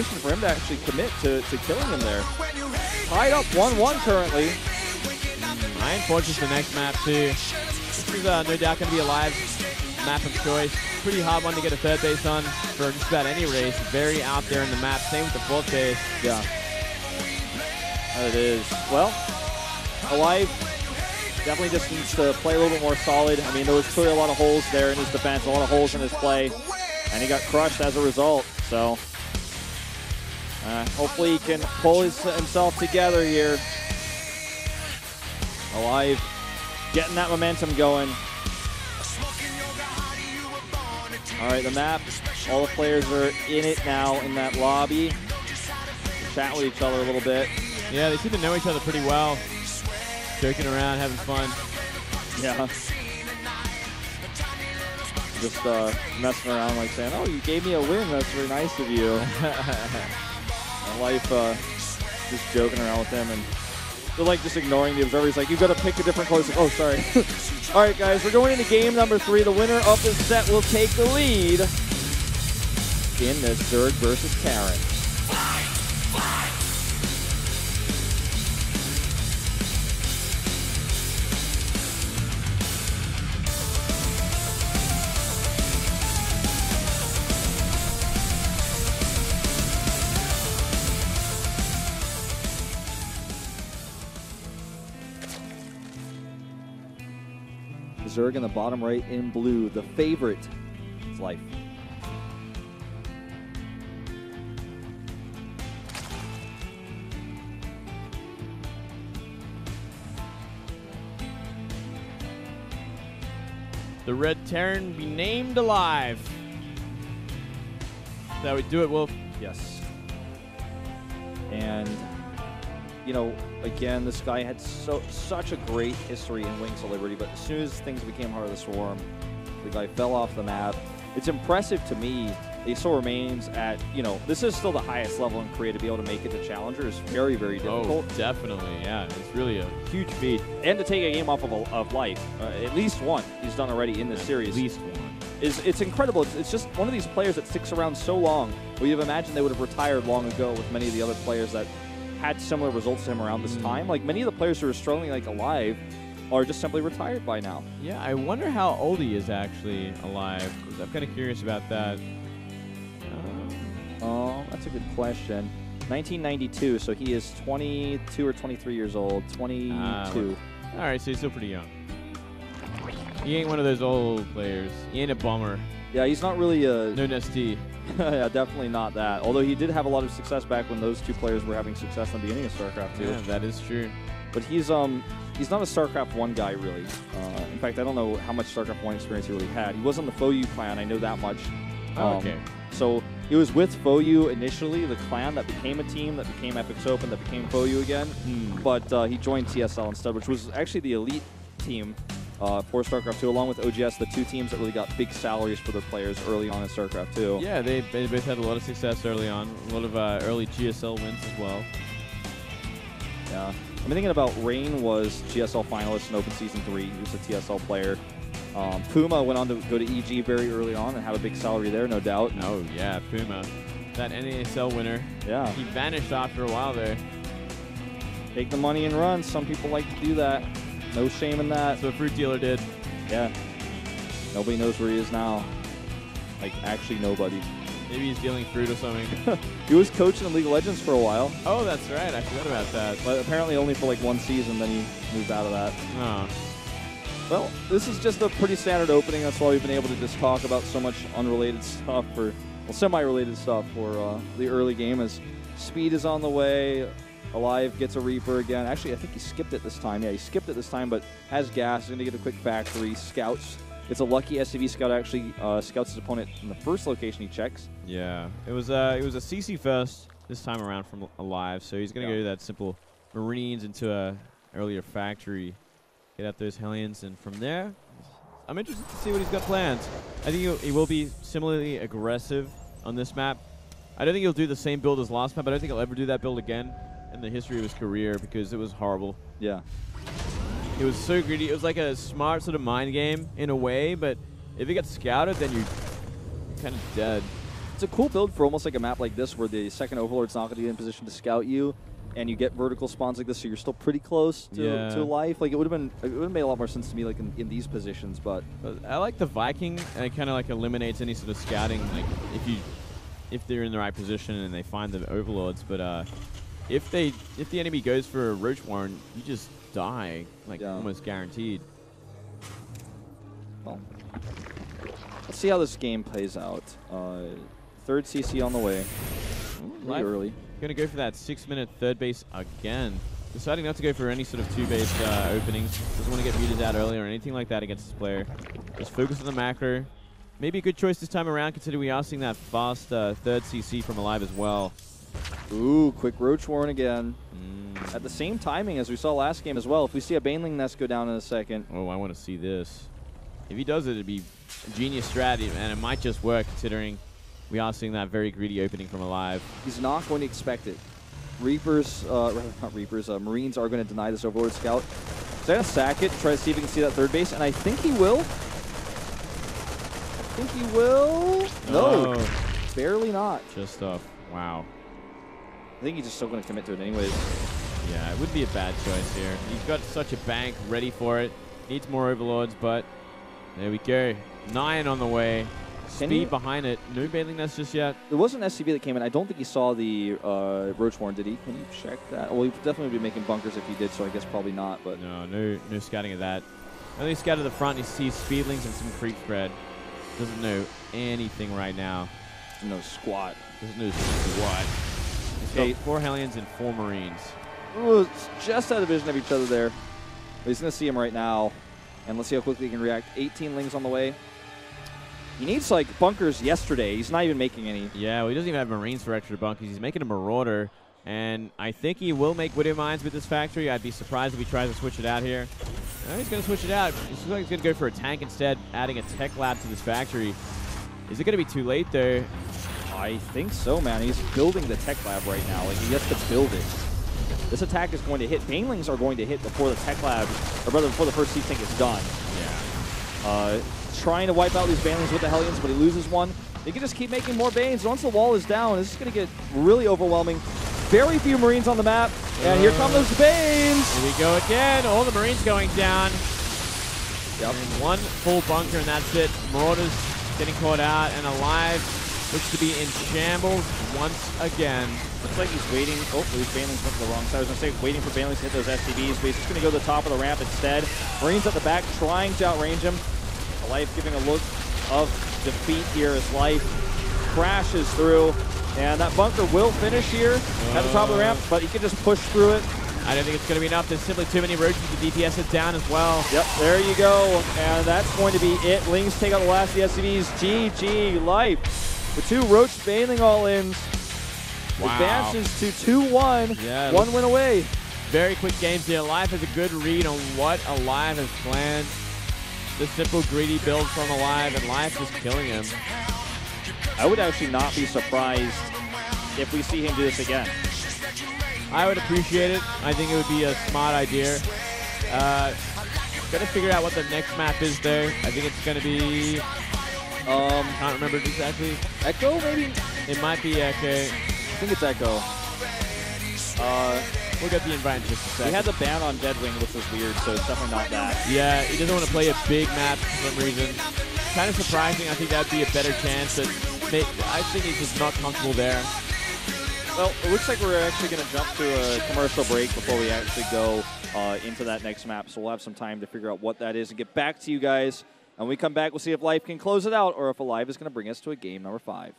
motivation for him to actually commit to killing him there. Tied up 1-1 currently. Iron Fortress the next map too. This is no doubt going to be aLive map of choice. Pretty hard one to get a third base on for just about any race. Very out there in the map. Same with the fourth base. Yeah. It is. Well, aLive definitely just needs to play a little bit more solid. I mean, there was clearly a lot of holes there in his defense, a lot of holes in his play, and he got crushed as a result. So hopefully he can pull himself together here. aLive getting that momentum going. All right, the map. All the players are in it now in that lobby. They chat with each other a little bit. Yeah, they seem to know each other pretty well. Joking around, having fun. Yeah. Just messing around, like saying, "Oh, you gave me a win. That's very nice of you." aLive just joking around with him, and they're like just ignoring the observer. He's like, "You got to pick a different color." Like, "Oh, sorry." All right, guys, we're going into game number 3. The winner of this set will take the lead in this Zerg versus Karen. Zerg in the bottom right in blue, the favorite. It's life. The Red Terran be named aLive. That would do it, Wolf. Yes. And, you know, again, this guy had such a great history in Wings of Liberty, but as soon as things became Heart of the Swarm, the guy fell off the map. It's impressive to me that he still remains at, you know, this is still the highest level in Korea. To be able to make it to Challenger is very, very difficult. Oh, definitely, yeah. It's really a huge feat. And to take a game off of life, at least one he's done already in this series. At least one. It's incredible. It's just one of these players that sticks around so long. Well, you've imagined they would have retired long ago with many of the other players that had similar results to him around this time. Like many of the players who are struggling like aLive are just simply retired by now. Yeah, I wonder how old he is actually aLive. I'm kind of curious about that. Oh, that's a good question. 1992, so he is 22 or 23 years old. 22. All right, so he's still pretty young. He ain't one of those old players. He ain't a bummer. Yeah, he's not really a... No Nesty. Yeah, definitely not that. Although he did have a lot of success back when those two players were having success in the beginning of StarCraft 2. Yeah, that is true. But he's not a StarCraft 1 guy, really. In fact, I don't know how much StarCraft 1 experience he really had. He was on the FOU clan, I know that much. Okay. So he was with FOU initially, the clan that became a team, that became Epic's Open, that became FOU again. But he joined TSL instead, which was actually the elite team for StarCraft 2, along with OGS, the two teams that really got big salaries for their players early on in StarCraft 2. Yeah, they both had a lot of success early on, a lot of early GSL wins as well. Yeah. I'm thinking about Rain was GSL finalist in Open Season 3. He was a TSL player. Puma went on to go to EG very early on and had a big salary there, no doubt. Oh, yeah, Puma. That NASL winner. Yeah. He vanished after a while there. Take the money and run. Some people like to do that. No shame in that. So Fruit Dealer did. Yeah. Nobody knows where he is now. Like, actually nobody. Maybe he's dealing fruit or something. He was coaching in League of Legends for a while. Oh, that's right. I forgot about that. But apparently only for like one season, then he moved out of that. Oh. Well, this is just a pretty standard opening. That's why we've been able to just talk about so much unrelated stuff, or well, semi-related stuff for the early game, as Speed is on the way. aLive gets a Reaper again. Actually, I think he skipped it this time. Yeah, he skipped it this time, but has gas. He's going to get a quick factory. Scouts. It's a lucky SCV scout, actually scouts his opponent in the first location he checks. Yeah, it was a CC first this time around from aLive, so he's going to go to that simple Marines into a earlier factory, get out those Hellions, and from there, I'm interested to see what he's got planned. I think he will be similarly aggressive on this map. I don't think he'll do the same build as last map. I don't think he'll ever do that build again in the history of his career because it was horrible. Yeah. It was so greedy. It was like a smart sort of mind game in a way, but if he gets scouted, then you're kind of dead. It's a cool build for almost like a map like this where the second Overlord's not going to be in position to scout you, and you get vertical spawns like this, so you're still pretty close to life. Like it would have made a lot more sense to me like in these positions, but I like the Viking, and it kind of like eliminates any sort of scouting, like if they're in the right position and they find the Overlords. But if the enemy goes for a Roach Warren, you just die, like almost guaranteed. Well, let's see how this game plays out. Third CC on the way. Really early. Going to go for that 6-minute third base again. Deciding not to go for any sort of two-base openings. Doesn't want to get muted out early or anything like that against this player. Just focus on the macro. Maybe a good choice this time around, considering we are seeing that fast third CC from aLive as well. Ooh, quick Roach Warren again. At the same timing as we saw last game as well. If we see a Baneling nest go down in a second. Oh, I want to see this. If he does it, it'd be a genius strategy, and it might just work considering we are seeing that very greedy opening from aLive. He's not going to expect it. Reapers, not Reapers, Marines are going to deny this Overlord Scout. He's going to sack it, try to see if he can see that third base, and I think he will. No, barely not. Just wow. I think he's just still going to commit to it anyways. Yeah, it would be a bad choice here. He's got such a bank ready for it. Needs more Overlords, but there we go. 9 on the way. Speed behind it. No Baneling Nest just yet. There was an SCV that came in. I don't think he saw the Roach Warren, did he? Can you check that? Well, he definitely would be making bunkers if he did, so I guess probably not. But no scouting of that. Only scout to the front. He sees Speedlings and some creep spread. Doesn't know anything right now. Doesn't know squat. He's got 4 Hellions and 4 Marines. Ooh, just out of vision of each other there. But he's going to see him right now. And let's see how quickly he can react. 18 Lings on the way. He needs, like, bunkers yesterday. He's not even making any. Yeah, well, he doesn't even have Marines for extra bunkers. He's making a Marauder. And I think he will make Widow Mines with this factory. I'd be surprised if he tries to switch it out here. No, he's going to switch it out. He's going to go for a tank instead, adding a tech lab to this factory. Is it going to be too late, though? I think so, man. He's building the tech lab right now. Like, he has to build it. This attack is going to hit. Banelings are going to hit before the tech lab, or rather before the first sea tank is done. Yeah. Trying to wipe out these Banelings with the Hellions, but he loses one. He can just keep making more Banes. Once the wall is down, this is going to get really overwhelming. Very few Marines on the map, and here come those Banes. Here we go again. All the Marines going down. Yep. And one full bunker, and that's it. Marauders getting caught out, and aLive looks to be in shambles once again. Looks like he's waiting. Oh, these Banelings went to the wrong side. I was going to say waiting for Banelings to hit those SCVs, but he's just going to go to the top of the ramp instead. Marines at the back trying to outrange him. aLive giving a look of defeat here as Life crashes through. And that bunker will finish here at the top of the ramp, but he can just push through it. I don't think it's going to be enough. There's simply too many roaches to DPS it down as well. Yep, there you go. And that's going to be it. Lings take out the last of the SCVs. GG Life. The 2 Roach Baneling all-ins. Wow. Advances to 2-1. Yeah, 1 win away. Very quick games here. aLive has a good read on what aLive has planned. The simple greedy build from aLive, and aLive just killing him. I would actually not be surprised if we see him do this again. I would appreciate it. I think it would be a smart idea. Gotta figure out what the next map is there. I think it's gonna be... can't remember it exactly. Echo, maybe? It might be Echo. I think it's Echo. We'll get the invite in just a second. He has a ban on Deadwing, which was weird, so it's definitely not that. Yeah, he doesn't want to play a big map for some reason. Kind of surprising. I think that would be a better chance, but I think he's just not comfortable there. Well, it looks like we're actually going to jump to a commercial break before we actually go into that next map, so we'll have some time to figure out what that is and get back to you guys. And when we come back, we'll see if Life can close it out or if aLive is going to bring us to a game number 5.